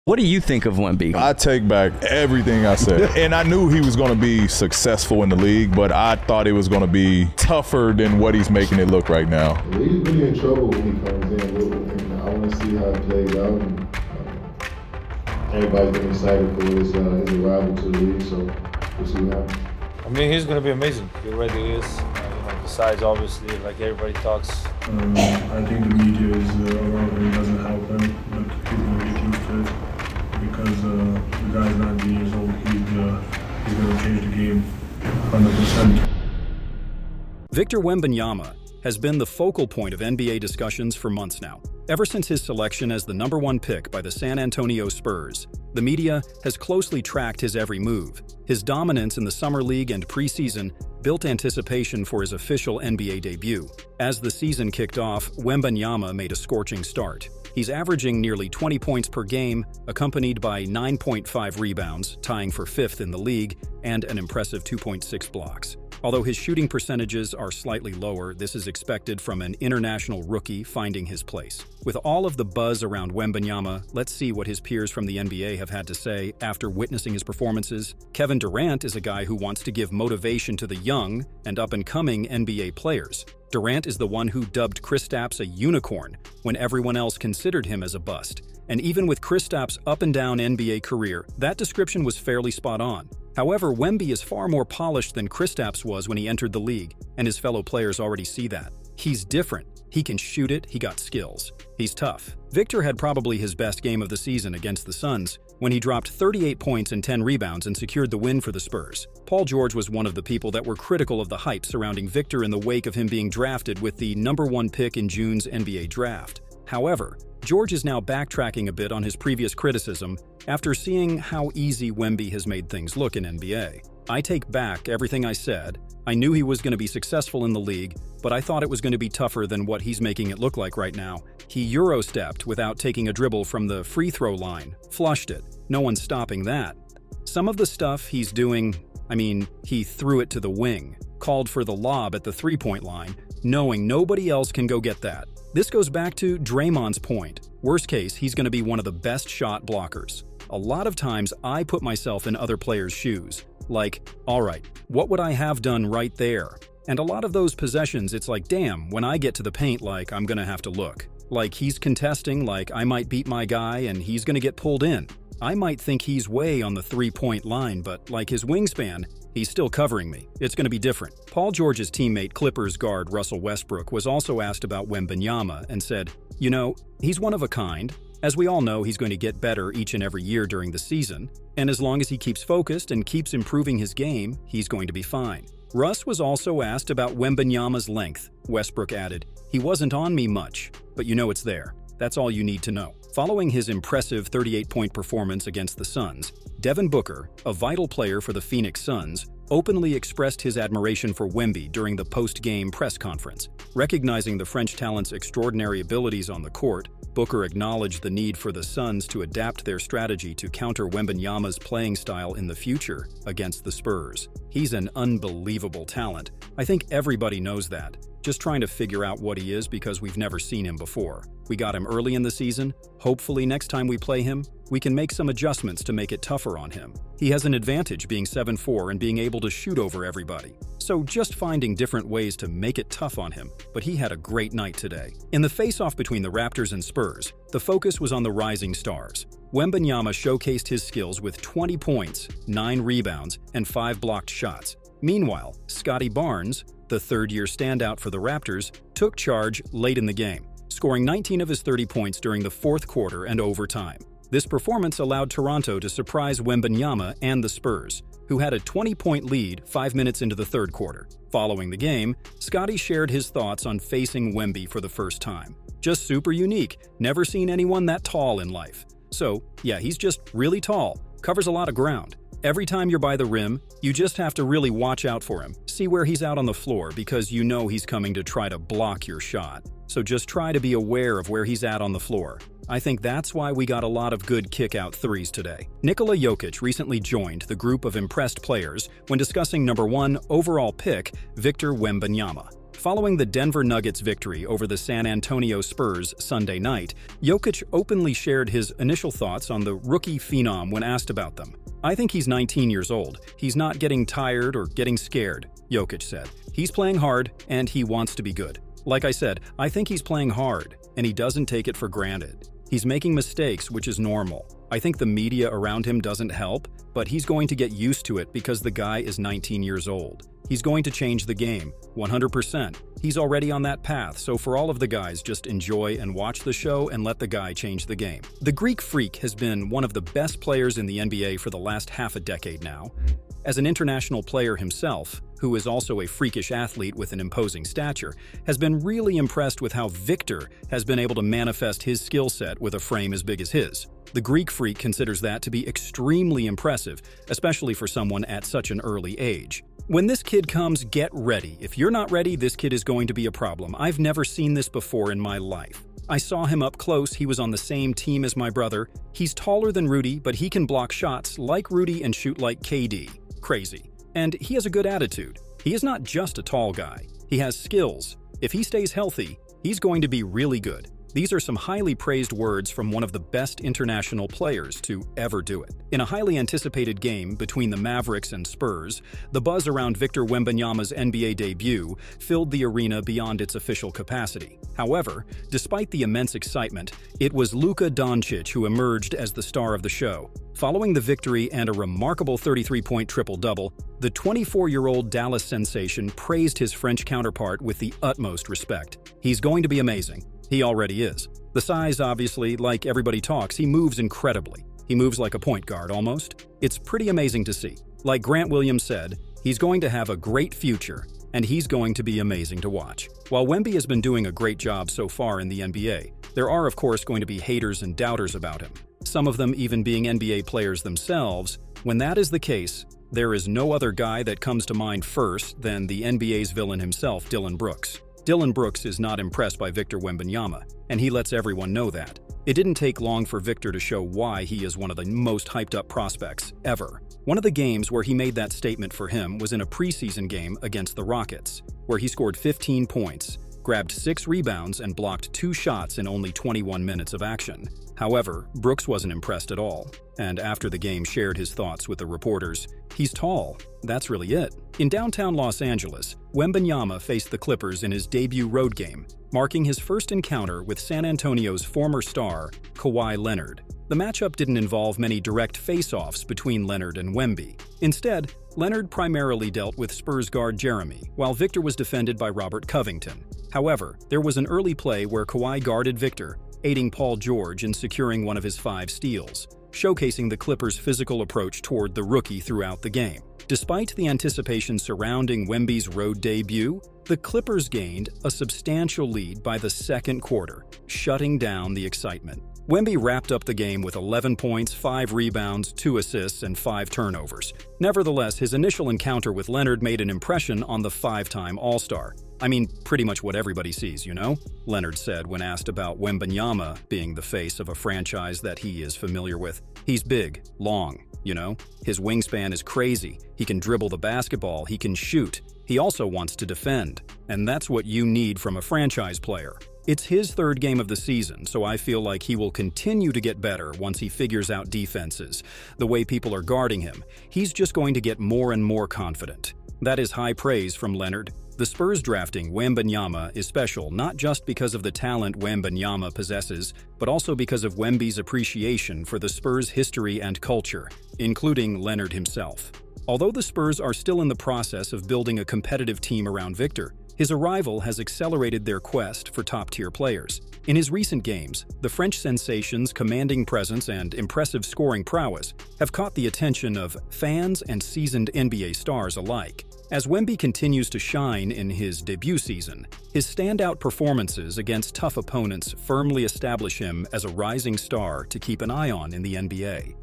What do you think of Wemby? I take back everything I said. And I knew he was going to be successful in the league, but I thought it was going to be tougher than what he's making it look right now. He's really in trouble when he comes in. And I want to see how it plays out. And, everybody's been excited for his arrival to the league, so we'll see what happens. I mean, he's going to be amazing. He already is. Besides, obviously, like everybody talks. I think the media is around him doesn't help him, but he's going to get used to it because the guy's 19 years old. He's going to change the game 100%. Victor Wembanyama has been the focal point of NBA discussions for months now. Ever since his selection as the #1 pick by the San Antonio Spurs, the media has closely tracked his every move. His dominance in the Summer League and preseason built anticipation for his official NBA debut. As the season kicked off, Wembanyama made a scorching start. He's averaging nearly 20 points per game, accompanied by 9.5 rebounds, tying for 5th in the league, and an impressive 2.6 blocks. Although his shooting percentages are slightly lower, this is expected from an international rookie finding his place. With all of the buzz around Wembanyama, let's see what his peers from the NBA have had to say after witnessing his performances. Kevin Durant is a guy who wants to give motivation to the young and up-and-coming NBA players. Durant is the one who dubbed Kristaps a unicorn when everyone else considered him as a bust. And even with Kristaps' up-and-down NBA career, that description was fairly spot on. However, Wemby is far more polished than Kristaps was when he entered the league, and his fellow players already see that. He's different. He can shoot it, he got skills. He's tough. Victor had probably his best game of the season against the Suns when he dropped 38 points and 10 rebounds and secured the win for the Spurs. Paul George was one of the people that were critical of the hype surrounding Victor in the wake of him being drafted with the #1 pick in June's NBA draft. However, George is now backtracking a bit on his previous criticism after seeing how easy Wemby has made things look in NBA. I take back everything I said. I knew he was going to be successful in the league, but I thought it was going to be tougher than what he's making it look like right now. He Euro-stepped without taking a dribble from the free throw line, flushed it. No one's stopping that. Some of the stuff he's doing, he threw it to the wing, called for the lob at the three-point line, knowing nobody else can go get that. This goes back to Draymond's point. Worst case, he's going to be one of the best shot blockers. A lot of times, I put myself in other players' shoes. Like, all right, what would I have done right there? And a lot of those possessions, it's like, damn, when I get to the paint, like, I'm going to have to look. Like, he's contesting, like, I might beat my guy and he's going to get pulled in. I might think he's way on the three-point line, but like his wingspan, he's still covering me. It's going to be different. Paul George's teammate Clippers guard Russell Westbrook was also asked about Wembanyama and said, you know, he's one of a kind. As we all know, he's going to get better each and every year during the season, and as long as he keeps focused and keeps improving his game, he's going to be fine. Russ was also asked about Wembanyama's length. Westbrook added, he wasn't on me much, but you know it's there. That's all you need to know. Following his impressive 38-point performance against the Suns, Devin Booker, a vital player for the Phoenix Suns, openly expressed his admiration for Wemby during the post-game press conference. Recognizing the French talent's extraordinary abilities on the court, Booker acknowledged the need for the Suns to adapt their strategy to counter Wembanyama's playing style in the future against the Spurs. He's an unbelievable talent. I think everybody knows that. Just trying to figure out what he is because we've never seen him before. We got him early in the season. Hopefully next time we play him, we can make some adjustments to make it tougher on him. He has an advantage being 7'4" and being able to shoot over everybody. So just finding different ways to make it tough on him, but he had a great night today. In the face-off between the Raptors and Spurs, the focus was on the rising stars. Wembanyama showcased his skills with 20 points, 9 rebounds, and 5 blocked shots. Meanwhile, Scotty Barnes, the third-year standout for the Raptors, took charge late in the game, scoring 19 of his 30 points during the fourth quarter and overtime. This performance allowed Toronto to surprise Wembanyama and the Spurs, who had a 20-point lead 5 minutes into the third quarter. Following the game, Scotty shared his thoughts on facing Wemby for the first time. Just super unique, never seen anyone that tall in life. So, yeah, he's just really tall, covers a lot of ground. Every time you're by the rim, you just have to really watch out for him. See where he's out on the floor because you know he's coming to try to block your shot. So just try to be aware of where he's at on the floor. I think that's why we got a lot of good kick-out threes today. Nikola Jokic recently joined the group of impressed players when discussing #1 overall pick Victor Wembanyama. Following the Denver Nuggets victory over the San Antonio Spurs Sunday night, Jokic openly shared his initial thoughts on the rookie phenom when asked about them. "I think he's 19 years old. He's not getting tired or getting scared," Jokic said. "He's playing hard, and he wants to be good. Like I said, I think he's playing hard, and he doesn't take it for granted. He's making mistakes, which is normal. I think the media around him doesn't help, but he's going to get used to it because the guy is 19 years old. He's going to change the game, 100%. He's already on that path, so for all of the guys, just enjoy and watch the show and let the guy change the game." The Greek Freak has been one of the best players in the NBA for the last half a decade now. As an international player himself, who is also a freakish athlete with an imposing stature, has been really impressed with how Victor has been able to manifest his skill set with a frame as big as his. The Greek Freak considers that to be extremely impressive, especially for someone at such an early age. "When this kid comes, get ready. If you're not ready, this kid is going to be a problem. I've never seen this before in my life. I saw him up close. He was on the same team as my brother. He's taller than Rudy, but he can block shots like Rudy and shoot like KD. Crazy. And he has a good attitude. He is not just a tall guy. He has skills. If he stays healthy, he's going to be really good." These are some highly praised words from one of the best international players to ever do it. In a highly anticipated game between the Mavericks and Spurs, the buzz around Victor Wembanyama's NBA debut filled the arena beyond its official capacity. However, despite the immense excitement, it was Luka Doncic who emerged as the star of the show. Following the victory and a remarkable 33-point triple-double, the 24-year-old Dallas sensation praised his French counterpart with the utmost respect. "He's going to be amazing. He already is. The size, obviously, like everybody talks, he moves incredibly. He moves like a point guard, almost. It's pretty amazing to see. Like Grant Williams said, he's going to have a great future, and he's going to be amazing to watch." While Wemby has been doing a great job so far in the NBA, there are of course going to be haters and doubters about him. Some of them even being NBA players themselves. When that is the case, there is no other guy that comes to mind first than the NBA's villain himself, Dillon Brooks. Dillon Brooks is not impressed by Victor Wembanyama, and he lets everyone know that. It didn't take long for Victor to show why he is one of the most hyped-up prospects ever. One of the games where he made that statement for him was in a preseason game against the Rockets, where he scored 15 points, grabbed 6 rebounds, and blocked 2 shots in only 21 minutes of action. However, Brooks wasn't impressed at all, and after the game shared his thoughts with the reporters. "He's tall. That's really it." In downtown Los Angeles, Wembanyama faced the Clippers in his debut road game, marking his first encounter with San Antonio's former star, Kawhi Leonard. The matchup didn't involve many direct face-offs between Leonard and Wemby. Instead, Leonard primarily dealt with Spurs guard Jeremy, while Victor was defended by Robert Covington. However, there was an early play where Kawhi guarded Victor, aiding Paul George in securing one of his 5 steals, showcasing the Clippers' physical approach toward the rookie throughout the game. Despite the anticipation surrounding Wemby's road debut, the Clippers gained a substantial lead by the second quarter, shutting down the excitement. Wemby wrapped up the game with 11 points, 5 rebounds, 2 assists, and 5 turnovers. Nevertheless, his initial encounter with Leonard made an impression on the 5-time All-Star. "I mean, pretty much what everybody sees, you know?" Leonard said when asked about Wembanyama being the face of a franchise that he is familiar with. "He's big, long, you know? His wingspan is crazy. He can dribble the basketball, he can shoot. He also wants to defend. And that's what you need from a franchise player. It's his 3rd game of the season, so I feel like he will continue to get better once he figures out defenses, the way people are guarding him. He's just going to get more and more confident." That is high praise from Leonard. The Spurs drafting Wembanyama is special not just because of the talent Wembanyama possesses, but also because of Wemby's appreciation for the Spurs' history and culture, including Leonard himself. Although the Spurs are still in the process of building a competitive team around Victor, his arrival has accelerated their quest for top-tier players. In his recent games, the French sensation's commanding presence and impressive scoring prowess have caught the attention of fans and seasoned NBA stars alike. As Wemby continues to shine in his debut season, his standout performances against tough opponents firmly establish him as a rising star to keep an eye on in the NBA.